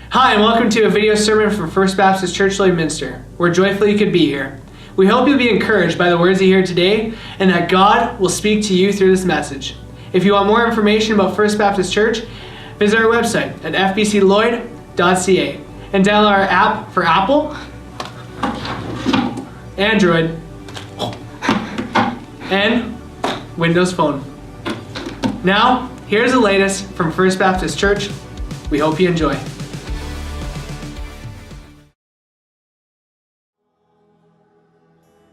Hi, and welcome to a video sermon from First Baptist Church Lloydminster. We're joyful you could be here. We hope you'll be encouraged by the words you hear today and that God will speak to you through this message. If you want more information about First Baptist Church, visit our website at fbclloyd.ca and download our app for Apple, Android, and Windows Phone. Now, here's the latest from First Baptist Church. We hope you enjoy.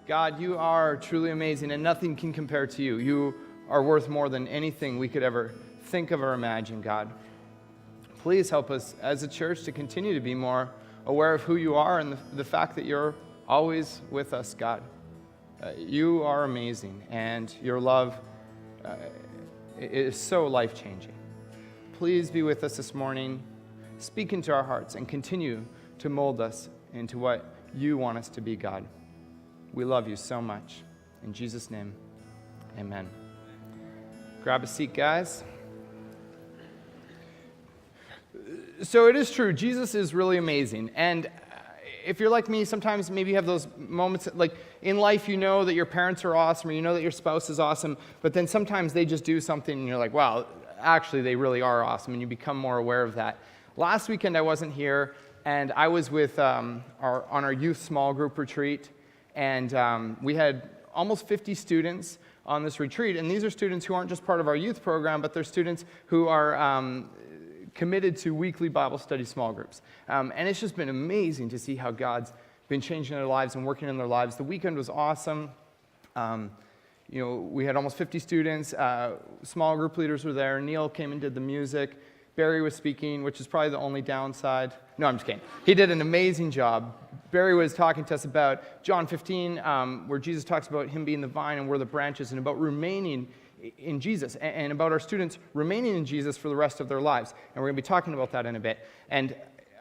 God, you are truly amazing, and nothing can compare to you. You are worth more than anything we could ever think of or imagine, God. Please help us as a church to continue to be more aware of who you are and the fact that you're always with us, God. You are amazing, and your love is so life-changing. Please be with us this morning, speak into our hearts, and continue to mold us into what you want us to be, God. We love you so much. In Jesus' name, amen. Grab a seat, guys. So it is true, Jesus is really amazing. And if you're like me, sometimes maybe you have those moments, like in life you know that your parents are awesome, or you know that your spouse is awesome, but then sometimes they just do something and you're like, wow, actually they really are awesome, and you become more aware of that. Last weekend I wasn't here, and I was with on our youth small group retreat. And we had almost 50 students on this retreat. And these are students who aren't just part of our youth program, but they're students who are committed to weekly Bible study small groups. And it's just been amazing to see how God's been changing their lives and working in their lives. The weekend was awesome. We had almost 50 students. Small group leaders were there. Neil came and did the music. Barry was speaking, which is probably the only downside. No, I'm just kidding. He did an amazing job. Barry was talking to us about John 15, where Jesus talks about him being the vine and we're the branches, and about remaining in Jesus, and about our students remaining in Jesus for the rest of their lives. And we're going to be talking about that in a bit. And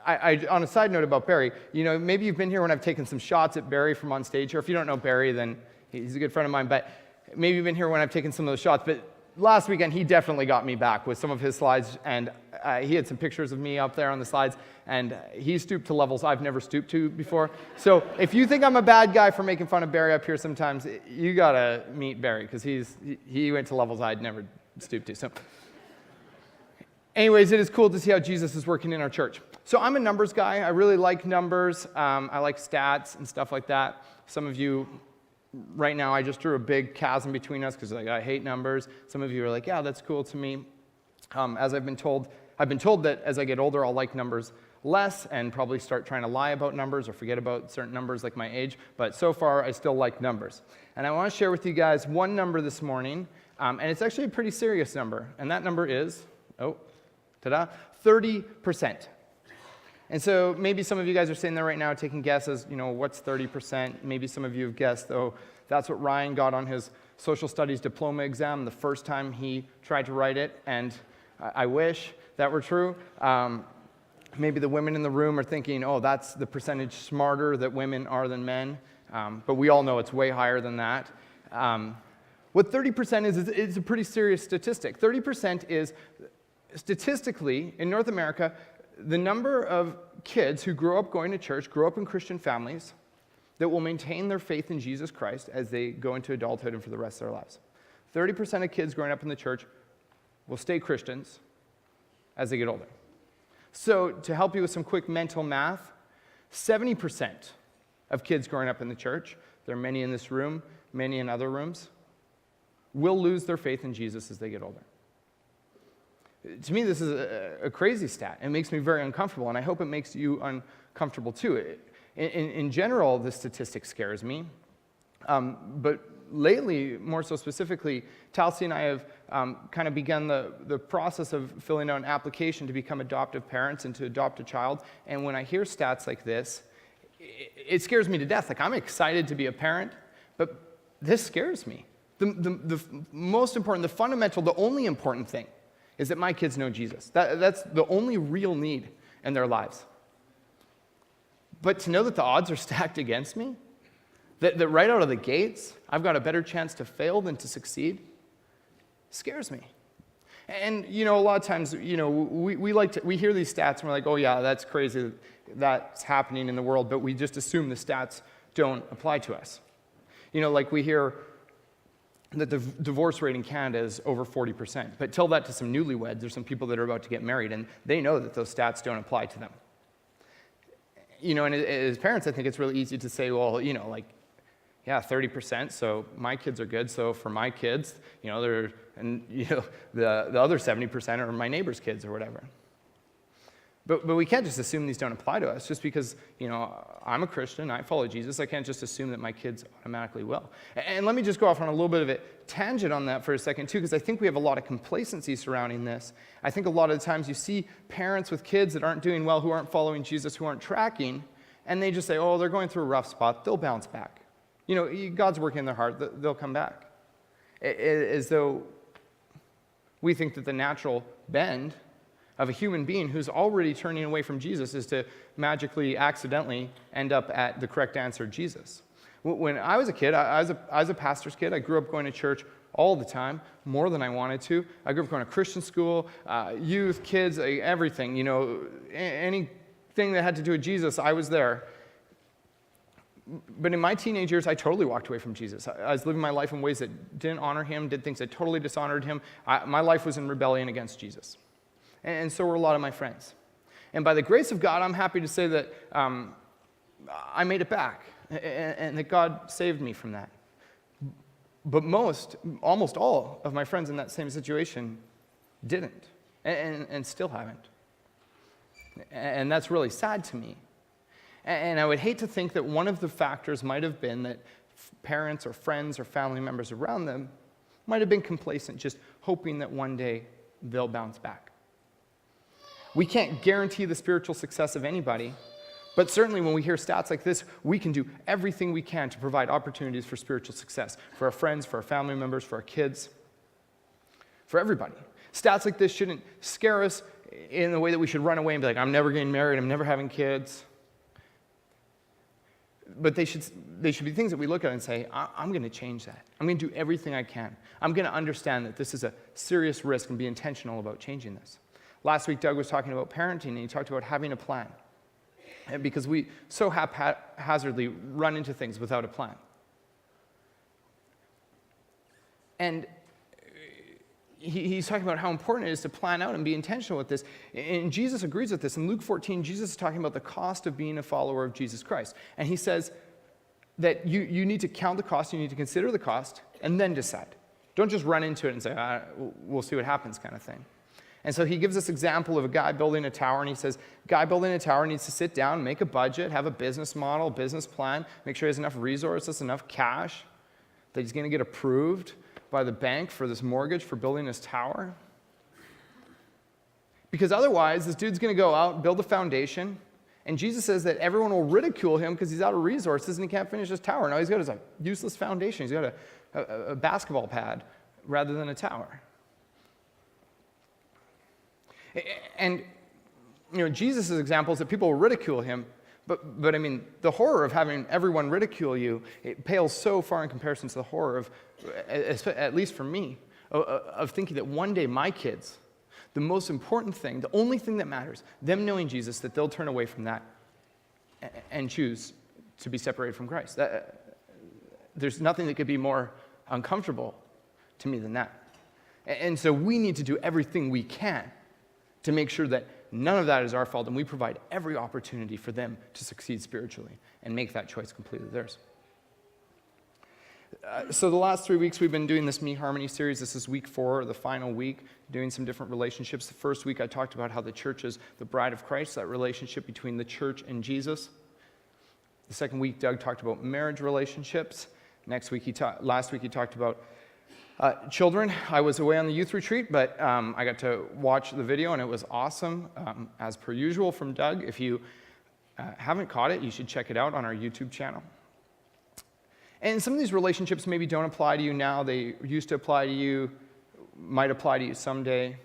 I on a side note about Barry, maybe you've been here when I've taken some shots at Barry from on stage here. If you don't know Barry, then he's a good friend of mine. But maybe you've been here when I've taken some of those shots. But last weekend, he definitely got me back with some of his slides, and he had some pictures of me up there on the slides, and he stooped to levels I've never stooped to before. So if you think I'm a bad guy for making fun of Barry up here sometimes, you gotta meet Barry, because he went to levels I'd never stooped to. So anyways, it is cool to see how Jesus is working in our church. So I'm a numbers guy. I really like numbers. I like stats and stuff like that. Some of you, right now, I just drew a big chasm between us because I hate numbers. Some of you are like, yeah, that's cool to me. As I've been told that as I get older, I'll like numbers less and probably start trying to lie about numbers or forget about certain numbers like my age. But so far, I still like numbers. And I want to share with you guys one number this morning, and it's actually a pretty serious number. And that number is, 30%. And so maybe some of you guys are sitting there right now taking guesses, what's 30%? Maybe some of you have guessed, that's what Ryan got on his social studies diploma exam the first time he tried to write it, and I wish that were true. Maybe the women in the room are thinking, that's the percentage smarter that women are than men, but we all know it's way higher than that. What 30% is it's a pretty serious statistic. 30% is, statistically, in North America, the number of kids who grow up going to church, grow up in Christian families, that will maintain their faith in Jesus Christ as they go into adulthood and for the rest of their lives. 30% of kids growing up in the church will stay Christians as they get older. So to help you with some quick mental math, 70% of kids growing up in the church, there are many in this room, many in other rooms, will lose their faith in Jesus as they get older. To me, this is a crazy stat. It makes me very uncomfortable, and I hope it makes you uncomfortable too. In general, this statistic scares me, but lately, more so specifically, Talcy and I have kind of begun the process of filling out an application to become adoptive parents and to adopt a child, and when I hear stats like this, it scares me to death. Like, I'm excited to be a parent, but this scares me. The most important, the fundamental, the only important thing is that my kids know Jesus. That's the only real need in their lives. But to know that the odds are stacked against me, that right out of the gates, I've got a better chance to fail than to succeed, scares me. And, a lot of times, we hear these stats and we're like, oh yeah, that's crazy, that's happening in the world, but we just assume the stats don't apply to us. Like we hear that the divorce rate in Canada is over 40%, but tell that to some newlyweds or some people that are about to get married, and they know that those stats don't apply to them. And as parents, I think it's really easy to say, well, yeah, 30%, so my kids are good, so for my kids, the other 70% are my neighbor's kids or whatever. But we can't just assume these don't apply to us. Just because, I'm a Christian, I follow Jesus, I can't just assume that my kids automatically will. And let me just go off on a little bit of a tangent on that for a second, too, because I think we have a lot of complacency surrounding this. I think a lot of the times you see parents with kids that aren't doing well, who aren't following Jesus, who aren't tracking, and they just say, oh, they're going through a rough spot, they'll bounce back. God's working in their heart, they'll come back. As though we think that the natural bend of a human being who's already turning away from Jesus is to magically, accidentally end up at the correct answer, Jesus. When I was a kid, I was a pastor's kid. I grew up going to church all the time, more than I wanted to. I grew up going to Christian school, youth, kids, everything. Anything that had to do with Jesus, I was there. But in my teenage years, I totally walked away from Jesus. I was living my life in ways that didn't honor him, did things that totally dishonored him. My life was in rebellion against Jesus. And so were a lot of my friends. And by the grace of God, I'm happy to say that I made it back, and that God saved me from that. But almost all of my friends in that same situation didn't, and still haven't. And that's really sad to me. And I would hate to think that one of the factors might have been that parents or friends or family members around them might have been complacent, just hoping that one day they'll bounce back. We can't guarantee the spiritual success of anybody, but certainly when we hear stats like this, we can do everything we can to provide opportunities for spiritual success, for our friends, for our family members, for our kids, for everybody. Stats like this shouldn't scare us in the way that we should run away and be like, I'm never getting married, I'm never having kids. But they should be things that we look at and say, I'm going to change that. I'm going to do everything I can. I'm going to understand that this is a serious risk and be intentional about changing this. Last week, Doug was talking about parenting, and he talked about having a plan. And because we so haphazardly run into things without a plan. And he's talking about how important it is to plan out and be intentional with this. And Jesus agrees with this. In Luke 14, Jesus is talking about the cost of being a follower of Jesus Christ. And he says that you need to count the cost, you need to consider the cost, and then decide. Don't just run into it and say, we'll see what happens kind of thing. And so he gives this example of a guy building a tower, and he says, guy building a tower needs to sit down, make a budget, have a business model, business plan, make sure he has enough resources, enough cash, that he's going to get approved by the bank for this mortgage for building this tower. Because otherwise, this dude's going to go out, build a foundation, and Jesus says that everyone will ridicule him because he's out of resources and he can't finish his tower. Now he's got a useless foundation. He's got a basketball pad rather than a tower. And Jesus' example is that people will ridicule him, but I mean, the horror of having everyone ridicule you, it pales so far in comparison to the horror of, at least for me, of thinking that one day my kids, the most important thing, the only thing that matters, them knowing Jesus, that they'll turn away from that and choose to be separated from Christ. There's nothing that could be more uncomfortable to me than that. And so we need to do everything we can to make sure that none of that is our fault, and we provide every opportunity for them to succeed spiritually and make that choice completely theirs. So the last 3 weeks we've been doing this meHarmony series. This is week 4, the final week, doing some different relationships. The first week I talked about how the church is the bride of Christ, that relationship between the church and Jesus. The second week Doug talked about marriage relationships. Last week he talked about children. I was away on the youth retreat, but I got to watch the video, and it was awesome, as per usual from Doug. If you haven't caught it, you should check it out on our YouTube channel. And some of these relationships maybe don't apply to you now. They used to apply to you, might apply to you someday.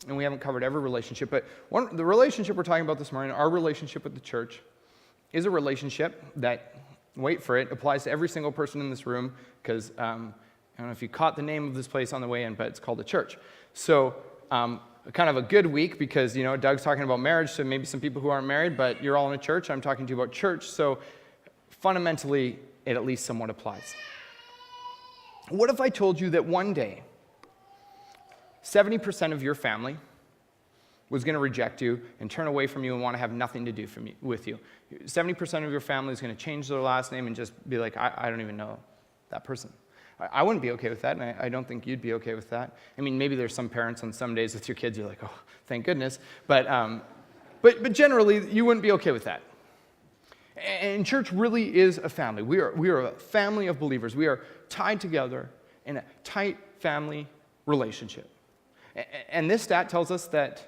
And we haven't covered every relationship. But the relationship we're talking about this morning, our relationship with the church, is a relationship that, wait for it, applies to every single person in this room, because I don't know if you caught the name of this place on the way in, but it's called a church. So kind of a good week because, Doug's talking about marriage, so maybe some people who aren't married, but you're all in a church. I'm talking to you about church, so fundamentally, it at least somewhat applies. What if I told you that one day, 70% of your family was going to reject you and turn away from you and want to have nothing to do with you? 70% of your family is going to change their last name and just be like, I don't even know that person. I wouldn't be okay with that, and I don't think you'd be okay with that. I mean, maybe there's some parents on some days with your kids, you're like, oh, thank goodness. But generally, you wouldn't be okay with that. And church really is a family. We are a family of believers. We are tied together in a tight family relationship. And this stat tells us that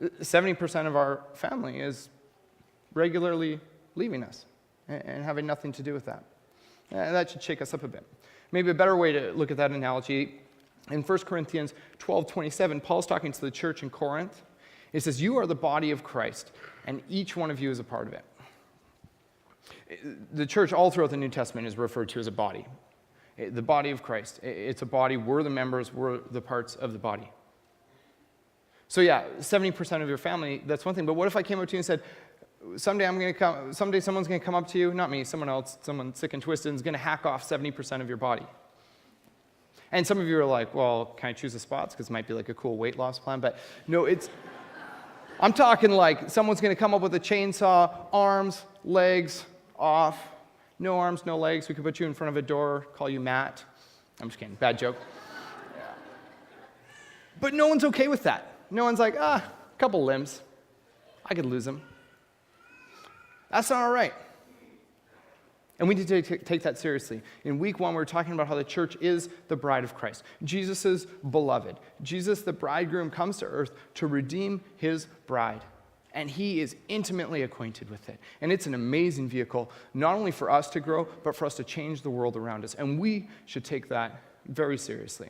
70% of our family is regularly leaving us and having nothing to do with that. That should shake us up a bit. Maybe a better way to look at that analogy, in 1 Corinthians 12:27, Paul's talking to the church in Corinth. He says, you are the body of Christ, and each one of you is a part of it. The church all throughout the New Testament is referred to as a body. The body of Christ. It's a body. We're the members. We're the parts of the body. So yeah, 70% of your family, that's one thing. But what if I came up to you and said, someday someone's going to come up to you, not me, someone else, someone sick and twisted, is going to hack off 70% of your body. And some of you are like, well, can I choose the spots? Because it might be like a cool weight loss plan. But no, I'm talking like someone's going to come up with a chainsaw, arms, legs, off. No arms, no legs. We could put you in front of a door, call you Matt. I'm just kidding. Bad joke. But no one's okay with that. No one's like, a couple limbs. I could lose them. That's not all right. And we need to take that seriously. In week 1, we were talking about how the church is the bride of Christ. Jesus' beloved. Jesus, the bridegroom, comes to earth to redeem his bride. And he is intimately acquainted with it. And it's an amazing vehicle, not only for us to grow, but for us to change the world around us. And we should take that very seriously.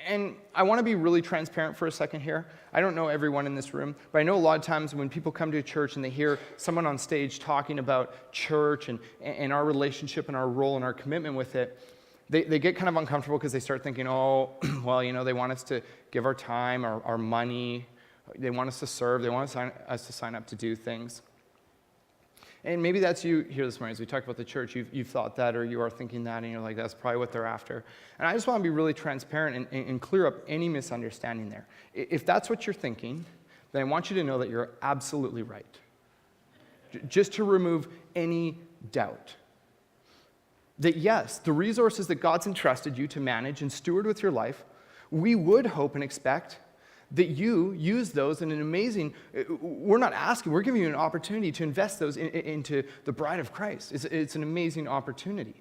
And I want to be really transparent for a second here. I don't know everyone in this room, but I know a lot of times when people come to a church and they hear someone on stage talking about church and our relationship and our role and our commitment with it, they get kind of uncomfortable because they start thinking, oh, well, they want us to give our time, our money. They want us to serve. They want us to sign up to do things. And maybe that's you here this morning. As we talk about the church, you've thought that, or you are thinking that, and you're like, that's probably what they're after. And I just want to be really transparent and clear up any misunderstanding there. If that's what you're thinking, then I want you to know that you're absolutely right. Just to remove any doubt. That yes, the resources that God's entrusted you to manage and steward with your life, we would hope and expect that you use those in an amazing, we're not asking, we're giving you an opportunity to invest those into the bride of Christ. It's an amazing opportunity.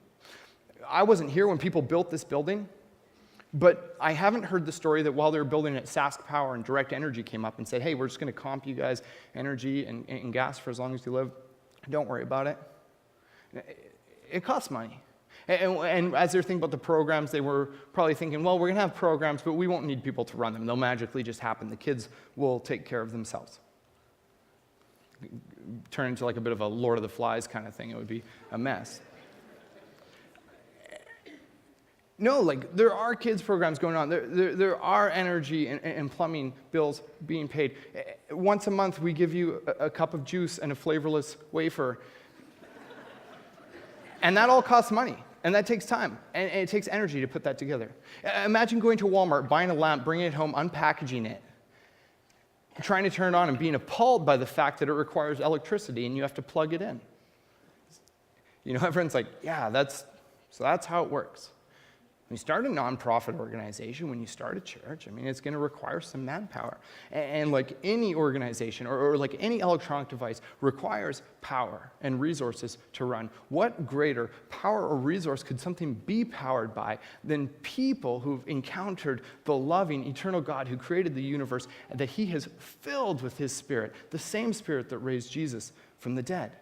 I wasn't here when people built this building, but I haven't heard the story that while they were building it, Sask Power and Direct Energy came up and said, hey, we're just going to comp you guys energy and gas for as long as you live. Don't worry about it. It costs money. And as they're thinking about the programs, they were probably thinking, well, we're going to have programs, but we won't need people to run them. They'll magically just happen. The kids will take care of themselves. Turn into like a bit of a Lord of the Flies kind of thing. It would be a mess. No, like there are kids programs going on. There are energy and plumbing bills being paid. Once a month, we give you a cup of juice and a flavorless wafer. And that all costs money. And that takes time, and it takes energy to put that together. Imagine going to Walmart, buying a lamp, bringing it home, unpackaging it, trying to turn it on and being appalled by the fact that it requires electricity and you have to plug it in. Everyone's like, yeah, that's how it works. When you start a nonprofit organization, when you start a church, it's going to require some manpower. And like any organization or like any electronic device requires power and resources to run. What greater power or resource could something be powered by than people who've encountered the loving, eternal God who created the universe and that he has filled with his Spirit, the same Spirit that raised Jesus from the dead?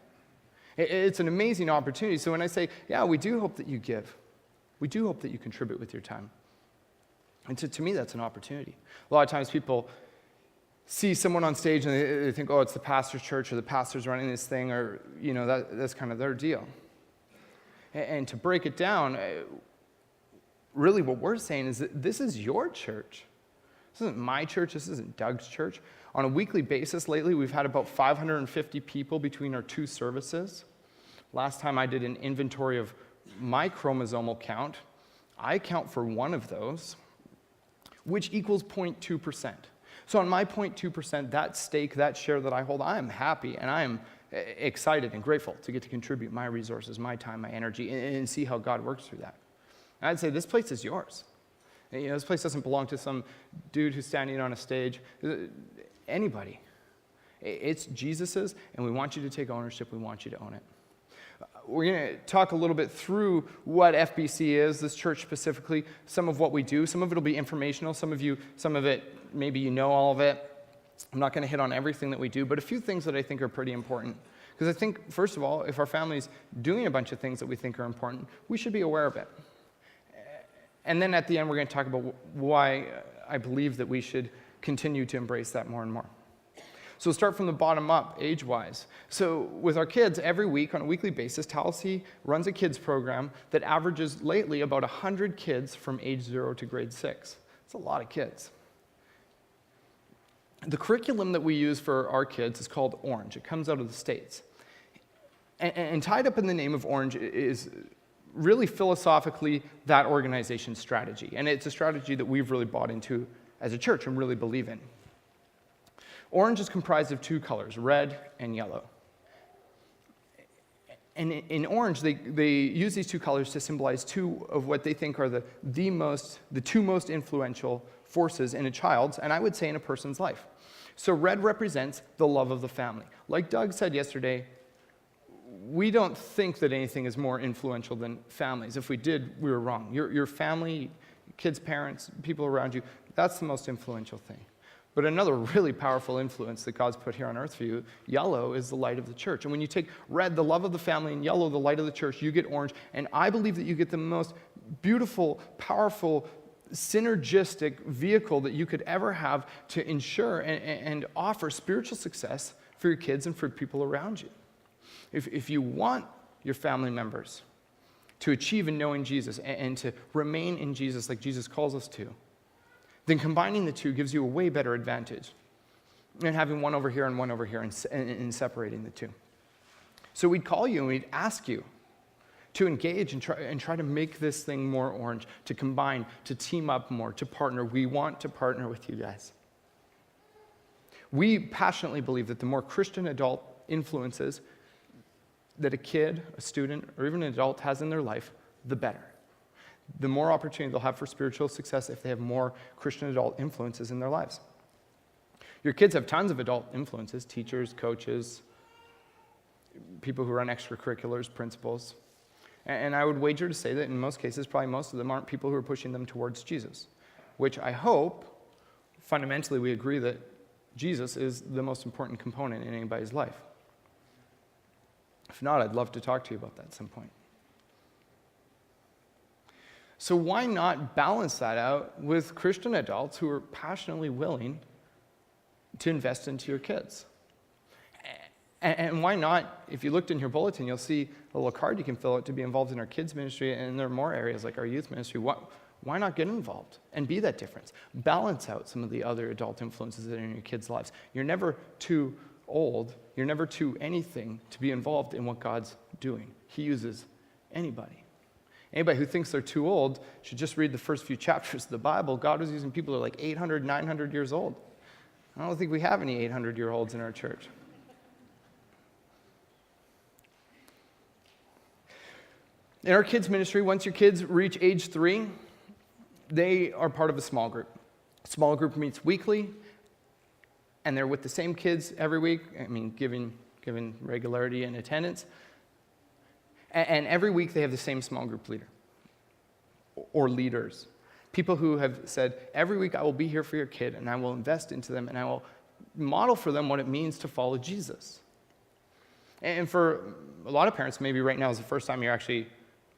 It's an amazing opportunity. So when I say, yeah, we do hope that you give, we do hope that you contribute with your time. And to me, that's an opportunity. A lot of times people see someone on stage and they think, oh, it's the pastor's church or the pastor's running this thing or, that's kind of their deal. And to break it down, really what we're saying is that this is your church. This isn't my church. This isn't Doug's church. On a weekly basis lately, we've had about 550 people between our two services. Last time I did an inventory of my chromosomal count, I count for one of those, which equals 0.2%. So on my 0.2%, that stake, that share that I hold, I am happy and I am excited and grateful to get to contribute my resources, my time, my energy, and see how God works through that. And I'd say this place is yours. This place doesn't belong to some dude who's standing on a stage. Anybody. It's Jesus's, and we want you to take ownership. We want you to own it. We're going to talk a little bit through what FBC is, this church specifically, some of what we do. Some of it will be informational. Some of it, maybe you know all of it. I'm not going to hit on everything that we do, but a few things that I think are pretty important. Because I think, first of all, if our family's doing a bunch of things that we think are important, we should be aware of it. And then at the end, we're going to talk about why I believe that we should continue to embrace that more and more. So we'll start from the bottom up, age-wise. So with our kids, every week, on a weekly basis, Tallahassee runs a kids program that averages lately about 100 kids from age 0 to grade 6. It's a lot of kids. The curriculum that we use for our kids is called Orange. It comes out of the States. And tied up in the name of Orange is really philosophically that organization's strategy. And it's a strategy that we've really bought into as a church and really believe in. Orange is comprised of two colors, red and yellow. And in Orange, they use these two colors to symbolize two of what they think are the two most influential forces in a child's, and I would say in a person's life. So red represents the love of the family. Like Doug said yesterday, we don't think that anything is more influential than families. If we did, we were wrong. Your family, kids' parents, people around you, that's the most influential thing. But another really powerful influence that God's put here on earth for you, yellow, is the light of the church. And when you take red, the love of the family, and yellow, the light of the church, you get orange. And I believe that you get the most beautiful, powerful, synergistic vehicle that you could ever have to ensure and offer spiritual success for your kids and for people around you. If you want your family members to achieve in knowing Jesus and to remain in Jesus like Jesus calls us to, then combining the two gives you a way better advantage than having one over here and separating the two. So we'd call you and we'd ask you to engage and try to make this thing more orange, to combine, to team up more, to partner. We want to partner with you guys. We passionately believe that the more Christian adult influences that a kid, a student, or even an adult has in their life, the better. The more opportunity they'll have for spiritual success if they have more Christian adult influences in their lives. Your kids have tons of adult influences, teachers, coaches, people who run extracurriculars, principals. And I would wager to say that in most cases, probably most of them aren't people who are pushing them towards Jesus, which I hope, fundamentally, we agree that Jesus is the most important component in anybody's life. If not, I'd love to talk to you about that at some point. So why not balance that out with Christian adults who are passionately willing to invest into your kids? And why not, if you looked in your bulletin, you'll see a little card you can fill out to be involved in our kids ministry, and there are more areas like our youth ministry. Why not get involved and be that difference? Balance out some of the other adult influences that are in your kids' lives. You're never too old, you're never too anything to be involved in what God's doing. He uses anybody. Anybody who thinks they're too old should just read the first few chapters of the Bible. God was using people who are like 800, 900 years old. I don't think we have any 800-year-olds in our church. In our kids' ministry, once your kids reach age 3, they are part of a small group. A small group meets weekly, and they're with the same kids every week, given regularity and attendance. And every week they have the same small group leader or leaders. People who have said, every week I will be here for your kid and I will invest into them and I will model for them what it means to follow Jesus. And for a lot of parents, maybe right now is the first time you're actually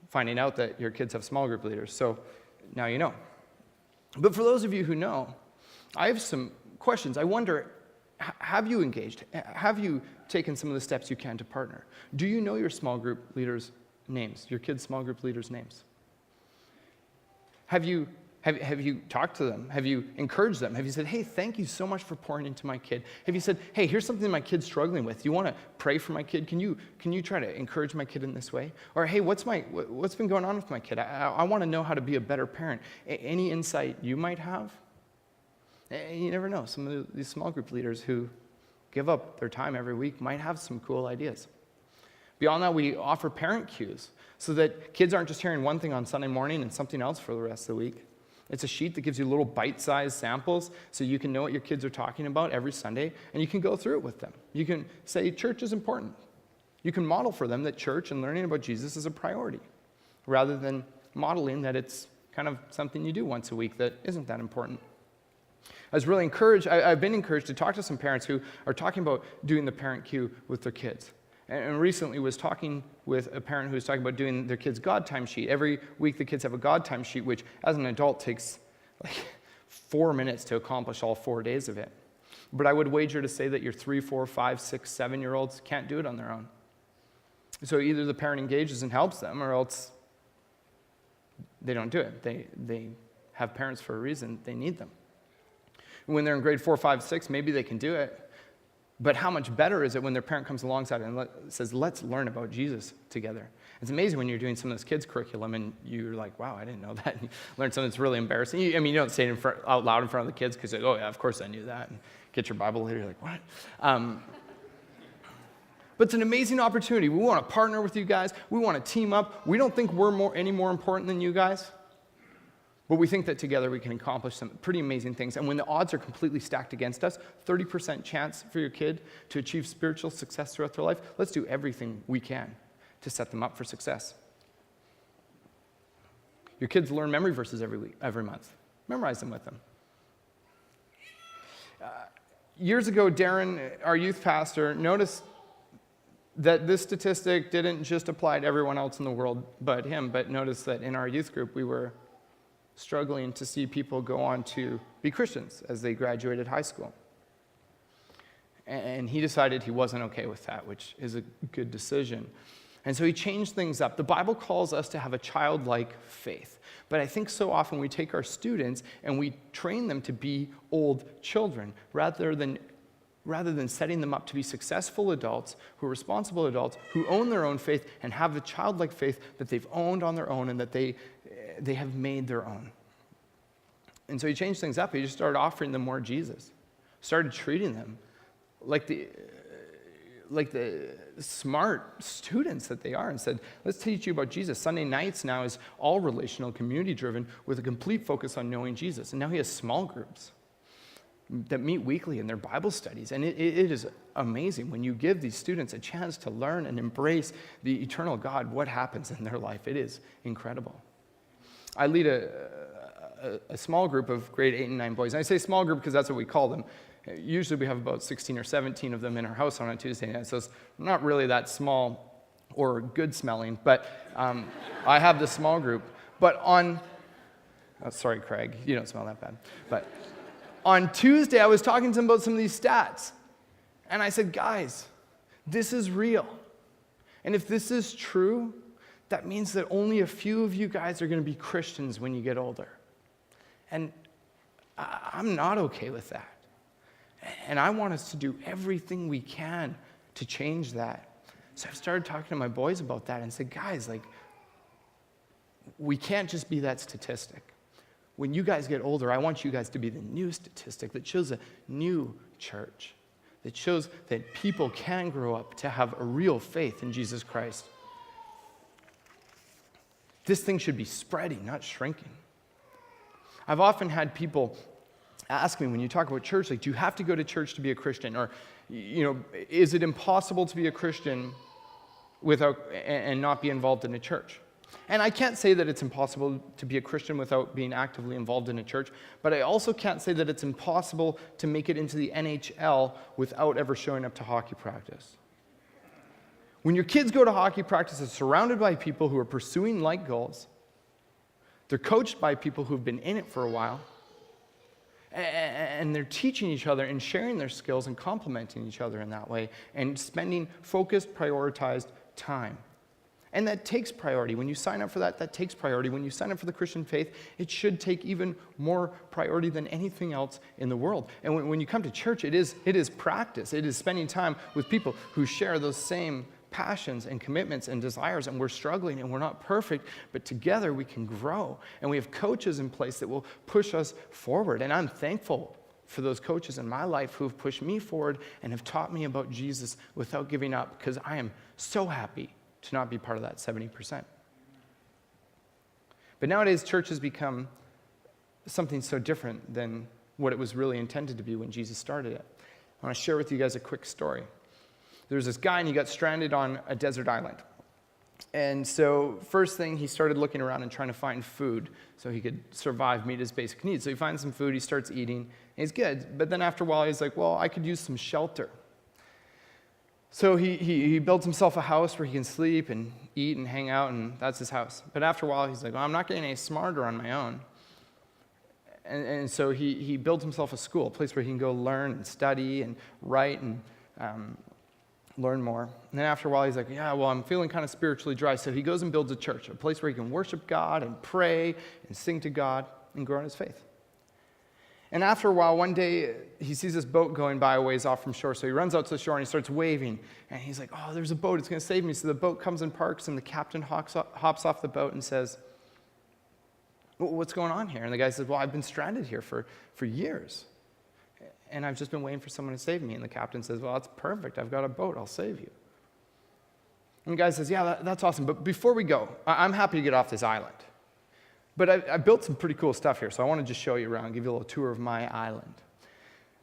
finding out that your kids have small group leaders. So now you know. But for those of you who know, I have some questions. I wonder, have you engaged? Have you taken some of the steps you can to partner? Do you know your small group leaders names, your kids' small group leaders' names? Have you talked to them? Have you encouraged them? Have you said, hey, thank you so much for pouring into my kid? Have you said, hey, here's something my kid's struggling with. Do you want to pray for my kid? Can you try to encourage my kid in this way? Or, hey, what's been going on with my kid? I want to know how to be a better parent. Any insight you might have? You never know. Some of these small group leaders who give up their time every week might have some cool ideas. Beyond that, we offer parent cues so that kids aren't just hearing one thing on Sunday morning and something else for the rest of the week. It's a sheet that gives you little bite-sized samples so you can know what your kids are talking about every Sunday, and you can go through it with them. You can say church is important. You can model for them that church and learning about Jesus is a priority, rather than modeling that it's kind of something you do once a week that isn't that important. I've been encouraged to talk to some parents who are talking about doing the parent cue with their kids. And recently was talking with a parent who was talking about doing their kids' God time sheet. Every week the kids have a God time sheet, which as an adult takes like 4 minutes to accomplish all 4 days of it. But I would wager to say that your 3, 4, 5, 6, 7-year-olds can't do it on their own. So either the parent engages and helps them, or else they don't do it. They have parents for a reason. They need them. When they're in grade 4, 5, 6, maybe they can do it. But how much better is it when their parent comes alongside and says, let's learn about Jesus together. It's amazing when you're doing some of this kids' curriculum and you're like, wow, I didn't know that. And you learn something that's really embarrassing. You don't say it out loud in front of the kids because, oh, yeah, of course I knew that. And get your Bible later, you're like, what? But it's an amazing opportunity. We want to partner with you guys. We want to team up. We don't think we're any more important than you guys. But we think that together we can accomplish some pretty amazing things. And when the odds are completely stacked against us, 30% chance for your kid to achieve spiritual success throughout their life, let's do everything we can to set them up for success. Your kids learn memory verses every month. Memorize them with them. Years ago, Darren, our youth pastor, noticed that this statistic didn't just apply to everyone else in the world but him, but noticed that in our youth group we were struggling to see people go on to be Christians as they graduated high school. And he decided he wasn't okay with that, which is a good decision. And so he changed things up. The Bible calls us to have a childlike faith. But I think so often we take our students and we train them to be old children rather than setting them up to be successful adults who are responsible adults who own their own faith and have the childlike faith that they've owned on their own and that they have made their own. And so he changed things up. He just started offering them more Jesus. Started treating them like the smart students that they are, and said, let's teach you about Jesus. Sunday nights now is all relational, community-driven, with a complete focus on knowing Jesus. And now he has small groups that meet weekly in their Bible studies. And it is amazing when you give these students a chance to learn and embrace the eternal God, what happens in their life. It is incredible. I lead a small group of grade 8 and 9 boys. And I say small group because that's what we call them. Usually we have about 16 or 17 of them in our house on a Tuesday night, so it's not really that small or good smelling, but I have this small group. But sorry, Craig, you don't smell that bad. But on Tuesday, I was talking to them about some of these stats. And I said, guys, this is real. And if this is true, that means that only a few of you guys are going to be Christians when you get older. And I'm not okay with that. And I want us to do everything we can to change that. So I've started talking to my boys about that and said, guys, we can't just be that statistic. When you guys get older, I want you guys to be the new statistic that shows a new church, that shows that people can grow up to have a real faith in Jesus Christ. This thing should be spreading, not shrinking. I've often had people ask me, when you talk about church, do you have to go to church to be a Christian? Or, is it impossible to be a Christian without and not be involved in a church? And I can't say that it's impossible to be a Christian without being actively involved in a church, but I also can't say that it's impossible to make it into the NHL without ever showing up to hockey practice. When your kids go to hockey practice, they're surrounded by people who are pursuing like goals. They're coached by people who've been in it for a while. And they're teaching each other and sharing their skills and complementing each other in that way and spending focused, prioritized time. And that takes priority. When you sign up for that, that takes priority. When you sign up for the Christian faith, it should take even more priority than anything else in the world. And when you come to church, it is practice. It is spending time with people who share those same passions and commitments and desires, and we're struggling and we're not perfect, but together we can grow. And we have coaches in place that will push us forward. And I'm thankful for those coaches in my life who have pushed me forward and have taught me about Jesus without giving up, because I am so happy to not be part of that 70%. But nowadays, church has become something so different than what it was really intended to be when Jesus started it. I want to share with you guys a quick story. There was this guy, and he got stranded on a desert island. And so first thing, he started looking around and trying to find food so he could survive, meet his basic needs. So he finds some food, he starts eating, and he's good. But then after a while, he's like, well, I could use some shelter. So he builds himself a house where he can sleep and eat and hang out, and that's his house. But after a while, he's like, well, I'm not getting any smarter on my own. And so he builds himself a school, a place where he can go learn and study and write and learn more. And then after a while, he's like, yeah, well, I'm feeling kind of spiritually dry. So he goes and builds a church, a place where he can worship God and pray and sing to God and grow in his faith. And after a while, one day, he sees this boat going by a ways off from shore. So he runs out to the shore and he starts waving. And he's like, oh, there's a boat. It's going to save me. So the boat comes and parks, and the captain hops off the boat and says, well, what's going on here? And the guy says, well, I've been stranded here for years. And I've just been waiting for someone to save me. And the captain says, well, that's perfect. I've got a boat. I'll save you. And the guy says, yeah, that's awesome. But before we go, I'm happy to get off this island. But I built some pretty cool stuff here, so I want to just show you around, give you a little tour of my island.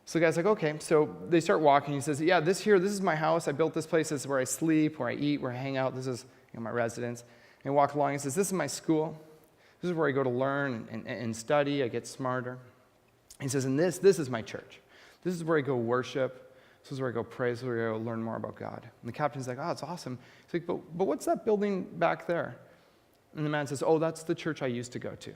So the guy's like, okay. So they start walking. He says, yeah, this is my house. I built this place. This is where I sleep, where I eat, where I hang out. This is my residence. And he walks along. He says, this is my school. This is where I go to learn and study. I get smarter. He says, and this is my church. This is where I go worship. This is where I go pray. This is where I go learn more about God. And the captain's like, oh, it's awesome. He's like, but what's that building back there? And the man says, oh, that's the church I used to go to.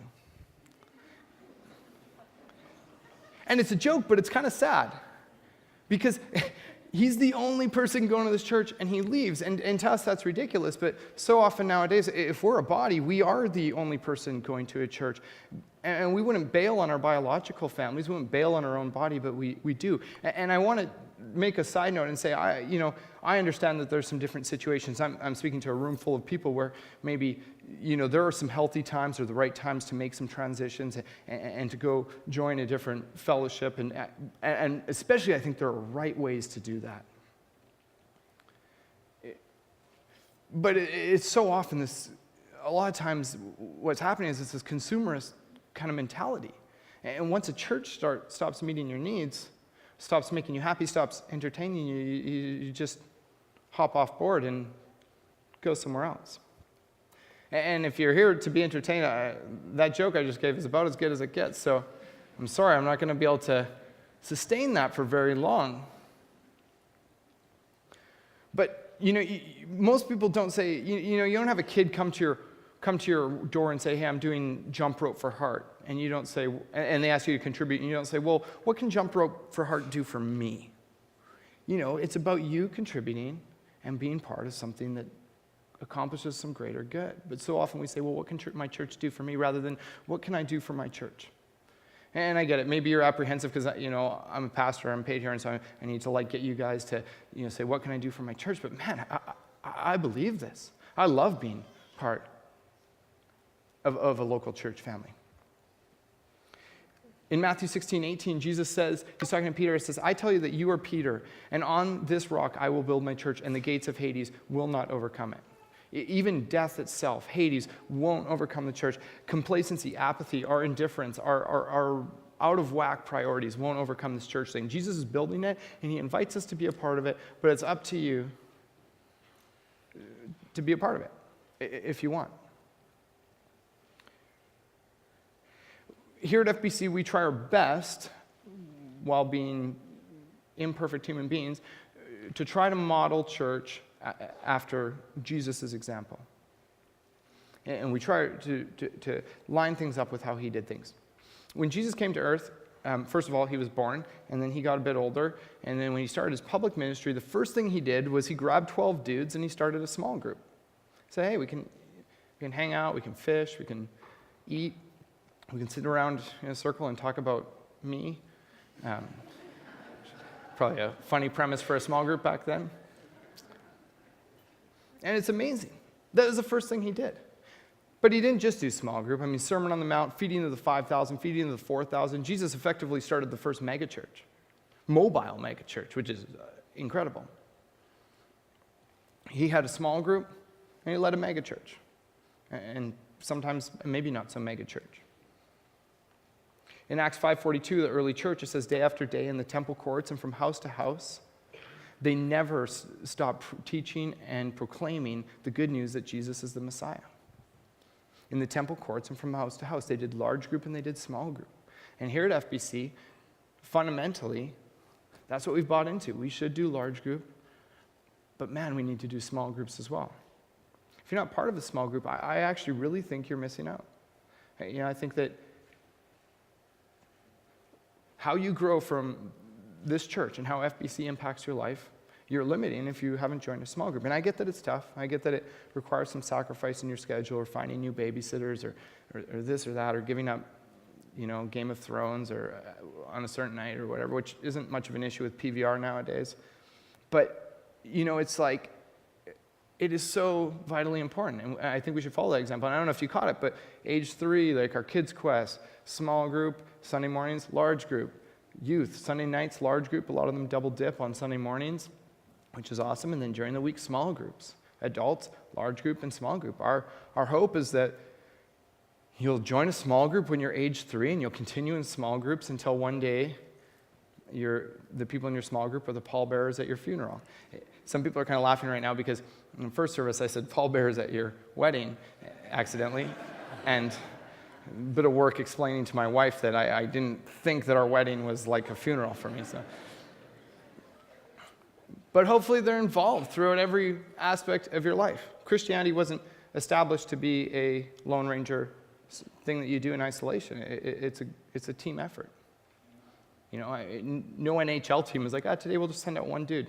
And it's a joke, but it's kind of sad. Because he's the only person going to this church, and he leaves. And to us, that's ridiculous. But so often nowadays, if we're a body, we are the only person going to a church. And we wouldn't bail on our biological families. We wouldn't bail on our own body, but we do. And I want to make a side note and say, I understand that there's some different situations. I'm speaking to a room full of people where maybe, there are some healthy times or the right times to make some transitions and to go join a different fellowship. And especially, I think there are right ways to do that. But it's so often a lot of times what's happening is it's this consumerist kind of mentality. And once a church stops meeting your needs, stops making you happy, stops entertaining you, you just hop off board and go somewhere else. And if you're here to be entertained, that joke I just gave is about as good as it gets. So I'm sorry, I'm not going to be able to sustain that for very long. But, most people don't say, you don't have a kid come to your door and say, hey, I'm doing jump rope for heart. And you don't say, and they ask you to contribute, and you don't say, well, what can jump rope for heart do for me? It's about you contributing and being part of something that accomplishes some greater good. But so often we say, well, what can my church do for me, rather than what can I do for my church? And I get it. Maybe you're apprehensive because, I'm a pastor, I'm paid here, and so I need to get you guys to, say, what can I do for my church? But man, I believe this. I love being part of a local church family. In Matthew 16:18, Jesus says, he's talking to Peter, he says, I tell you that you are Peter, and on this rock I will build my church, and the gates of Hades will not overcome it. Even death itself, Hades, won't overcome the church. Complacency, apathy, our indifference, our out of whack priorities won't overcome this church thing. Jesus is building it, and he invites us to be a part of it, but it's up to you to be a part of it, if you want. Here at FBC, we try our best, while being imperfect human beings, to try to model church after Jesus' example. And we try to line things up with how he did things. When Jesus came to earth, first of all, he was born, and then he got a bit older, and then when he started his public ministry, the first thing he did was he grabbed 12 dudes and he started a small group. Say, hey, we can hang out, we can fish, we can eat, we can sit around in a circle and talk about me. Probably a funny premise for a small group back then. And it's amazing. That was the first thing he did. But he didn't just do small group. I mean, Sermon on the Mount, feeding of the 5,000, feeding of the 4,000. Jesus effectively started the first megachurch, mobile megachurch, which is incredible. He had a small group, and he led a megachurch. And sometimes, maybe not so megachurch. In Acts 5:42, the early church, it says, day after day in the temple courts and from house to house, they never stopped teaching and proclaiming the good news that Jesus is the Messiah. In the temple courts and from house to house, they did large group and they did small group. And here at FBC, fundamentally, that's what we've bought into. We should do large group, but man, we need to do small groups as well. If you're not part of a small group, I actually really think you're missing out. I think that how you grow from this church and how FBC impacts your life, you're limiting if you haven't joined a small group. And I get that it's tough. I get that it requires some sacrifice in your schedule or finding new babysitters or this or that or giving up, Game of Thrones or on a certain night or whatever, which isn't much of an issue with PVR nowadays. But, it's like, it is so vitally important. And I think we should follow that example. And I don't know if you caught it, but age 3, like our Kids Quest, small group, Sunday mornings, large group. Youth, Sunday nights, large group. A lot of them double dip on Sunday mornings, which is awesome. And then during the week, small groups. Adults, large group, and small group. Our hope is that you'll join a small group when you're age 3, and you'll continue in small groups until one day the people in your small group are the pallbearers at your funeral. Some people are kind of laughing right now because in the first service I said pallbearers at your wedding accidentally, and a bit of work explaining to my wife that I didn't think that our wedding was like a funeral for me. But hopefully they're involved throughout every aspect of your life. Christianity wasn't established to be a Lone Ranger thing that you do in isolation. It's a team effort. No NHL team is like, today we'll just send out one dude.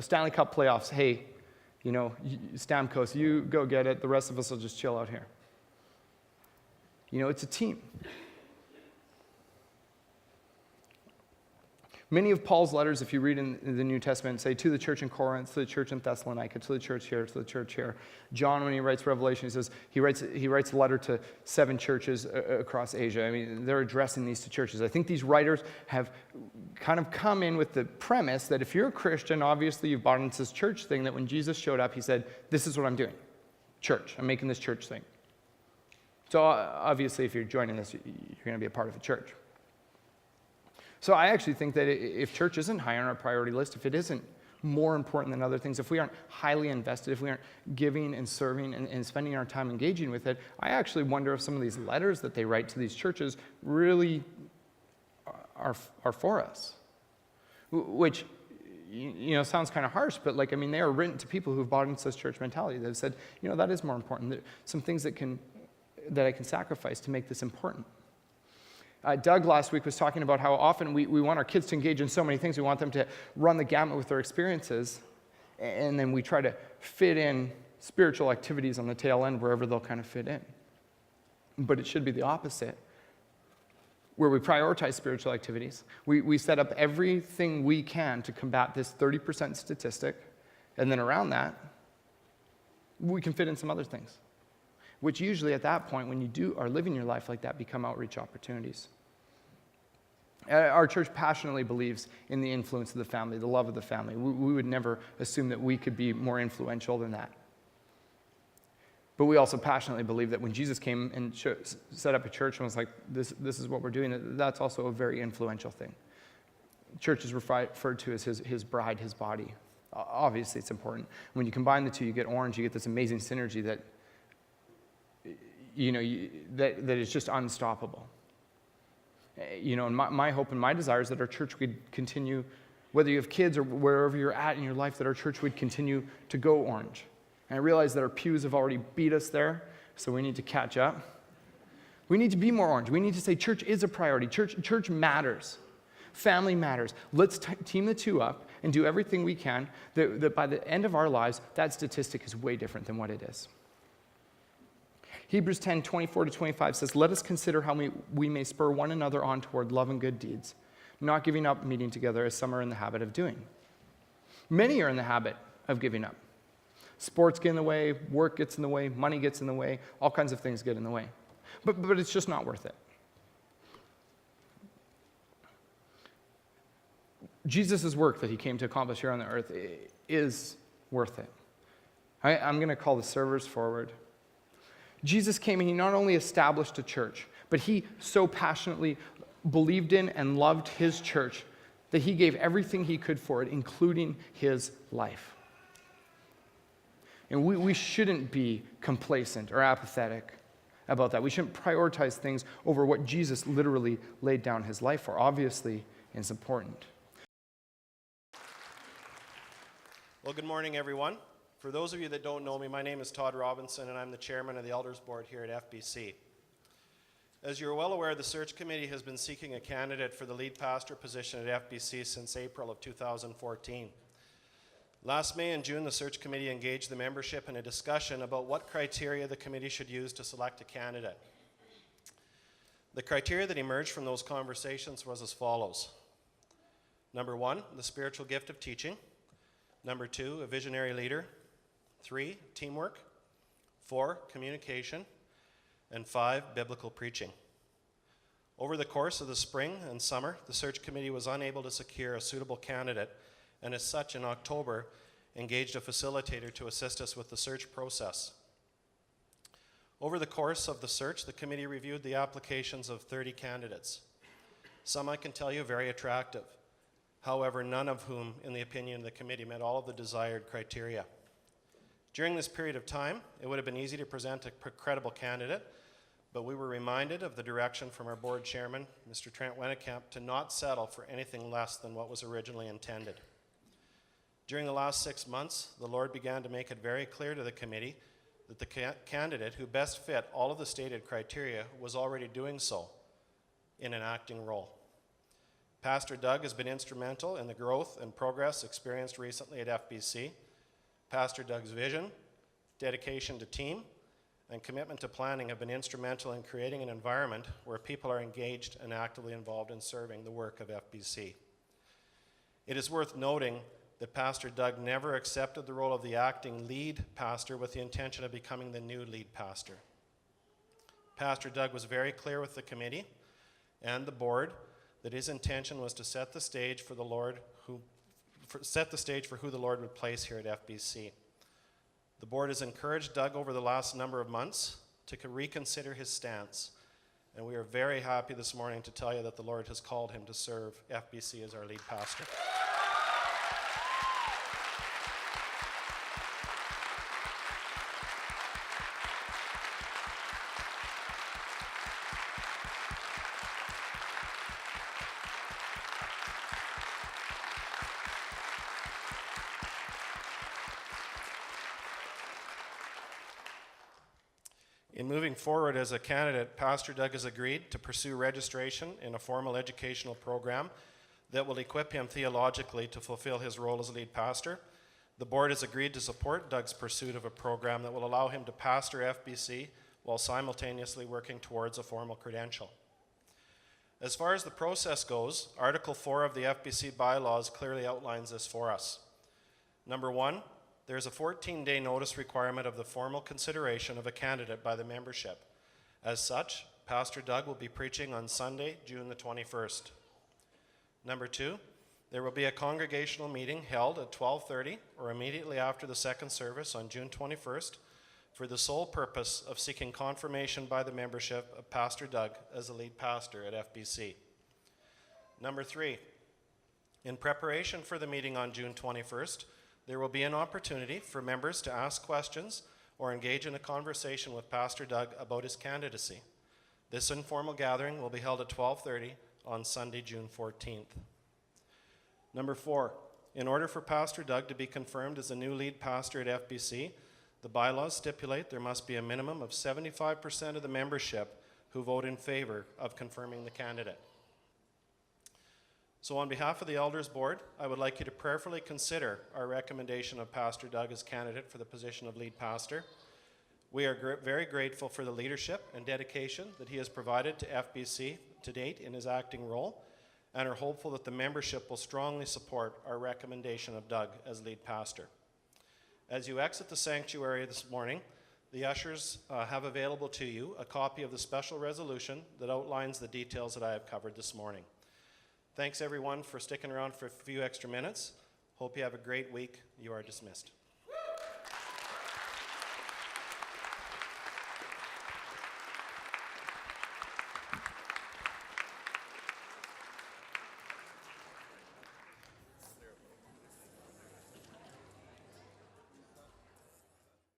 Stanley Cup playoffs, hey, Stamkos, you go get it. The rest of us will just chill out here. It's a team. Many of Paul's letters, if you read in the New Testament, say to the church in Corinth, to the church in Thessalonica, to the church here, to the church here. John, when he writes Revelation, he writes a letter to 7 churches across Asia. I mean, they're addressing these to churches. I think these writers have kind of come in with the premise that if you're a Christian, obviously you've bought into this church thing, that when Jesus showed up, he said, this is what I'm doing. Church. I'm making this church thing. So obviously, if you're joining this, you're going to be a part of a church. So I actually think that if church isn't high on our priority list, if it isn't more important than other things, if we aren't highly invested, if we aren't giving and serving and spending our time engaging with it, I actually wonder if some of these letters that they write to these churches really are for us. Which, sounds kind of harsh, but they are written to people who've bought into this church mentality. They've said, that is more important. There are some things that I can sacrifice to make this important. Doug last week was talking about how often we want our kids to engage in so many things. We want them to run the gamut with their experiences, and then we try to fit in spiritual activities on the tail end wherever they'll kind of fit in. But it should be the opposite, where we prioritize spiritual activities. We set up everything we can to combat this 30% statistic, and then around that, we can fit in some other things, which usually at that point, when you are living your life like that, become outreach opportunities. Our church passionately believes in the influence of the family, the love of the family. We would never assume that we could be more influential than that. But we also passionately believe that when Jesus came and set up a church and was like, this is what we're doing, that's also a very influential thing. Church is referred to as his bride, his body. Obviously, it's important. When you combine the two, you get orange, you get this amazing synergy that that is just unstoppable. And my hope and my desire is that our church would continue, whether you have kids or wherever you're at in your life, that our church would continue to go orange. And I realize that our pews have already beat us there, so we need to catch up. We need to be more orange. We need to say church is a priority. Church matters. Family matters. Let's team the two up and do everything we can, that by the end of our lives, that statistic is way different than what it is. Hebrews 10, 24 to 25 says, "Let us consider how we may spur one another on toward love and good deeds, not giving up meeting together as some are in the habit of doing." Many are in the habit of giving up. Sports get in the way, work gets in the way, money gets in the way, all kinds of things get in the way. But it's just not worth it. Jesus' work that he came to accomplish here on the earth is worth it. I'm going to call the servers forward. Jesus came and he not only established a church, but he so passionately believed in and loved his church that he gave everything he could for it, including his life. And we shouldn't be complacent or apathetic about that. We shouldn't prioritize things over what Jesus literally laid down his life for. Obviously, it's important. Well, good morning, everyone. For those of you that don't know me, my name is Todd Robinson, and I'm the chairman of the Elders Board here at FBC. As you're well aware, the search committee has been seeking a candidate for the lead pastor position at FBC since April of 2014. Last May and June, the search committee engaged the membership in a discussion about what criteria the committee should use to select a candidate. The criteria that emerged from those conversations was as follows. Number 1, the spiritual gift of teaching. Number 2, a visionary leader. 3, teamwork. 4, communication. And 5, biblical preaching. Over the course of the spring and summer, the search committee was unable to secure a suitable candidate, and as such, in October, engaged a facilitator to assist us with the search process. Over the course of the search, the committee reviewed the applications of 30 candidates. Some, I can tell you, very attractive. However, none of whom, in the opinion of the committee, met all of the desired criteria. During this period of time, it would have been easy to present a credible candidate, but we were reminded of the direction from our board chairman, Mr. Trent Wennekamp, to not settle for anything less than what was originally intended. During the last 6 months, the Lord began to make it very clear to the committee that the candidate who best fit all of the stated criteria was already doing so in an acting role. Pastor Doug has been instrumental in the growth and progress experienced recently at FBC. Pastor Doug's vision, dedication to team, and commitment to planning have been instrumental in creating an environment where people are engaged and actively involved in serving the work of FBC. It is worth noting that Pastor Doug never accepted the role of the acting lead pastor with the intention of becoming the new lead pastor. Pastor Doug was very clear with the committee and the board that his intention was to set the stage for who the Lord would place here at FBC. The board has encouraged Doug over the last number of months to reconsider his stance, and we are very happy this morning to tell you that the Lord has called him to serve FBC as our lead pastor. In moving forward as a candidate, Pastor Doug has agreed to pursue registration in a formal educational program that will equip him theologically to fulfill his role as lead pastor. The board has agreed to support Doug's pursuit of a program that will allow him to pastor FBC while simultaneously working towards a formal credential. As far as the process goes, Article 4 of the FBC bylaws clearly outlines this for us. Number 1, there is a 14-day notice requirement of the formal consideration of a candidate by the membership. As such, Pastor Doug will be preaching on Sunday, June the 21st. Number 2, there will be a congregational meeting held at 12:30 or immediately after the second service on June 21st for the sole purpose of seeking confirmation by the membership of Pastor Doug as the lead pastor at FBC. Number 3, in preparation for the meeting on June 21st, there will be an opportunity for members to ask questions or engage in a conversation with Pastor Doug about his candidacy. This informal gathering will be held at 12:30 on Sunday, June 14th. Number 4, in order for Pastor Doug to be confirmed as the new lead pastor at FBC, the bylaws stipulate there must be a minimum of 75% of the membership who vote in favor of confirming the candidate. So on behalf of the Elders Board, I would like you to prayerfully consider our recommendation of Pastor Doug as candidate for the position of lead pastor. We are very grateful for the leadership and dedication that he has provided to FBC to date in his acting role, and are hopeful that the membership will strongly support our recommendation of Doug as lead pastor. As you exit the sanctuary this morning, the ushers have available to you a copy of the special resolution that outlines the details that I have covered this morning. Thanks everyone for sticking around for a few extra minutes. Hope you have a great week. You are dismissed.